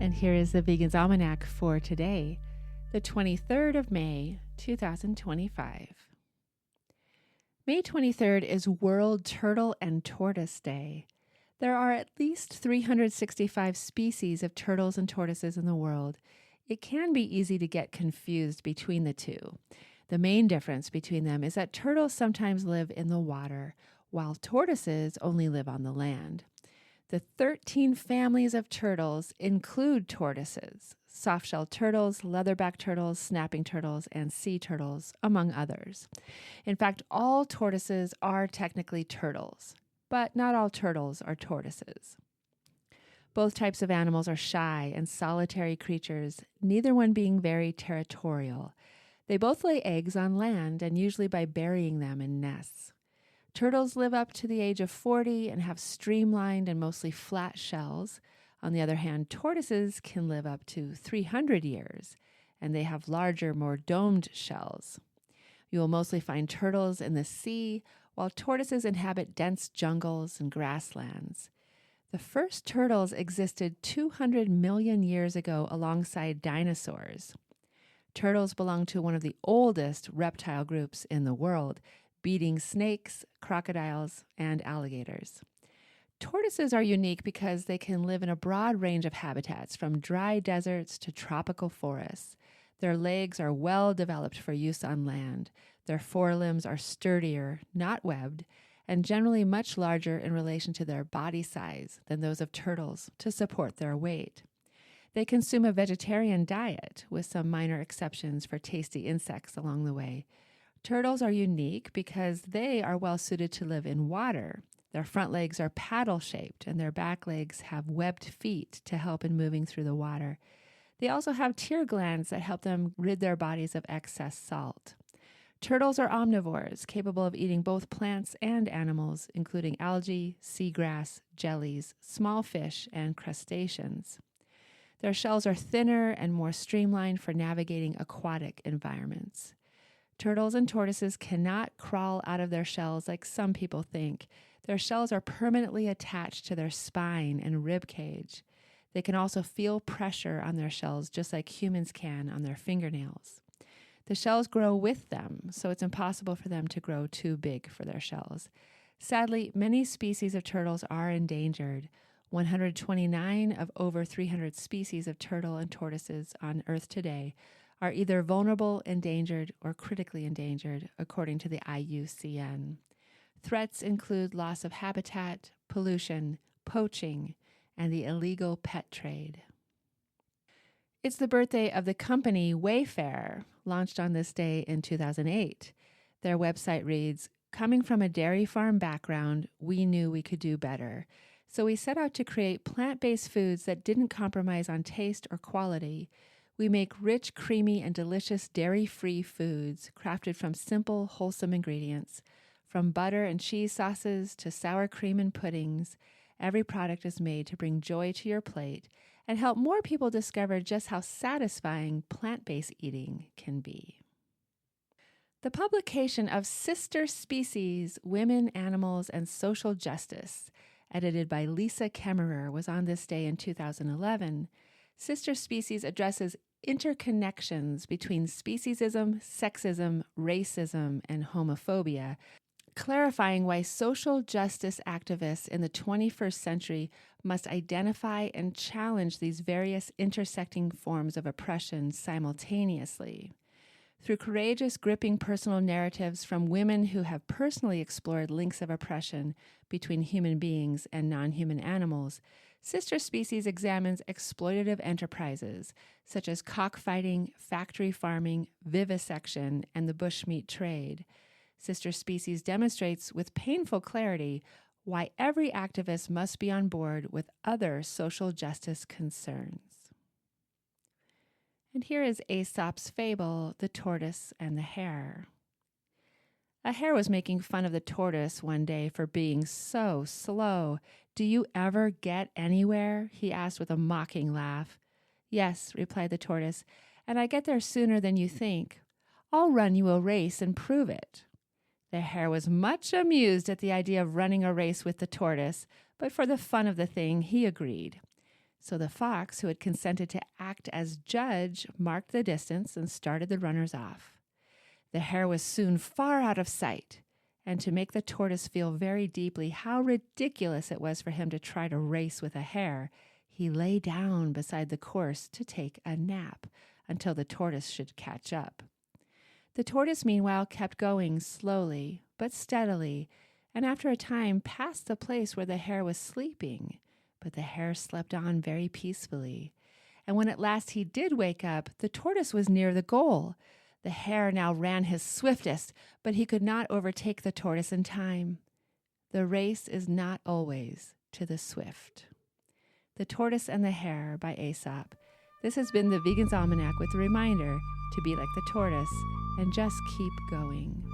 And here is the Vegan's Almanac for today, the 23rd of May, 2025. May 23rd is World Turtle and Tortoise Day. There are at least 365 species of turtles and tortoises in the world. It can be easy to get confused between the two. The main difference between them is that turtles sometimes live in the water, while tortoises only live on the land. The 13 families of turtles include tortoises, soft-shelled turtles, leatherback turtles, snapping turtles, and sea turtles, among others. In fact, all tortoises are technically turtles, but not all turtles are tortoises. Both types of animals are shy and solitary creatures, neither one being very territorial. They both lay eggs on land, and usually by burying them in nests. Turtles live up to the age of 40 and have streamlined and mostly flat shells. On the other hand, tortoises can live up to 300 years, and they have larger, more domed shells. You will mostly find turtles in the sea, while tortoises inhabit dense jungles and grasslands. The first turtles existed 200 million years ago alongside dinosaurs. Turtles belong to one of the oldest reptile groups in the world, beating snakes, crocodiles, and alligators. Tortoises are unique because they can live in a broad range of habitats, from dry deserts to tropical forests. Their legs are well developed for use on land. Their forelimbs are sturdier, not webbed, and generally much larger in relation to their body size than those of turtles to support their weight. They consume a vegetarian diet, with some minor exceptions for tasty insects along the way. Turtles are unique because they are well suited to live in water. Their front legs are paddle-shaped, and their back legs have webbed feet to help in moving through the water. They also have tear glands that help them rid their bodies of excess salt. Turtles are omnivores, capable of eating both plants and animals, including algae, seagrass, jellies, small fish, and crustaceans. Their shells are thinner and more streamlined for navigating aquatic environments. Turtles and tortoises cannot crawl out of their shells like some people think. Their shells are permanently attached to their spine and rib cage. They can also feel pressure on their shells just like humans can on their fingernails. The shells grow with them, so it's impossible for them to grow too big for their shells. Sadly, many species of turtles are endangered. 129 of over 300 species of turtle and tortoises on Earth today are either vulnerable, endangered, or critically endangered, according to the IUCN. Threats include loss of habitat, pollution, poaching, and the illegal pet trade. It's the birthday of the company Wayfare, launched on this day in 2008. Their website reads, "Coming from a dairy farm background, we knew we could do better. So we set out to create plant-based foods that didn't compromise on taste or quality. We make rich, creamy, and delicious dairy-free foods crafted from simple, wholesome ingredients. From butter and cheese sauces to sour cream and puddings, every product is made to bring joy to your plate and help more people discover just how satisfying plant-based eating can be." The publication of Sister Species, Women, Animals, and Social Justice, edited by Lisa Kemmerer, was on this day in 2011. Sister Species addresses interconnections between speciesism, sexism, racism, and homophobia, clarifying why social justice activists in the 21st century must identify and challenge these various intersecting forms of oppression simultaneously. Through courageous, gripping personal narratives from women who have personally explored links of oppression between human beings and non-human animals, Sister Species examines exploitative enterprises such as cockfighting, factory farming, vivisection, and the bushmeat trade. Sister Species demonstrates with painful clarity why every activist must be on board with other social justice concerns. And here is Aesop's fable, The Tortoise and the Hare. A hare was making fun of the tortoise one day for being so slow. "Do you ever get anywhere?" he asked with a mocking laugh. "Yes," replied the tortoise, "and I get there sooner than you think. I'll run you a race and prove it." The hare was much amused at the idea of running a race with the tortoise, but for the fun of the thing, he agreed. So the fox, who had consented to act as judge, marked the distance and started the runners off. The hare was soon far out of sight, and to make the tortoise feel very deeply how ridiculous it was for him to try to race with a hare, he lay down beside the course to take a nap until the tortoise should catch up. The tortoise, meanwhile, kept going slowly but steadily, and after a time passed the place where the hare was sleeping. But the hare slept on very peacefully, and when at last he did wake up, the tortoise was near the goal. The hare now ran his swiftest, but he could not overtake the tortoise in time. The race is not always to the swift. The Tortoise and the Hare by Aesop. This has been the Vegan's Almanac with a reminder to be like the tortoise and just keep going.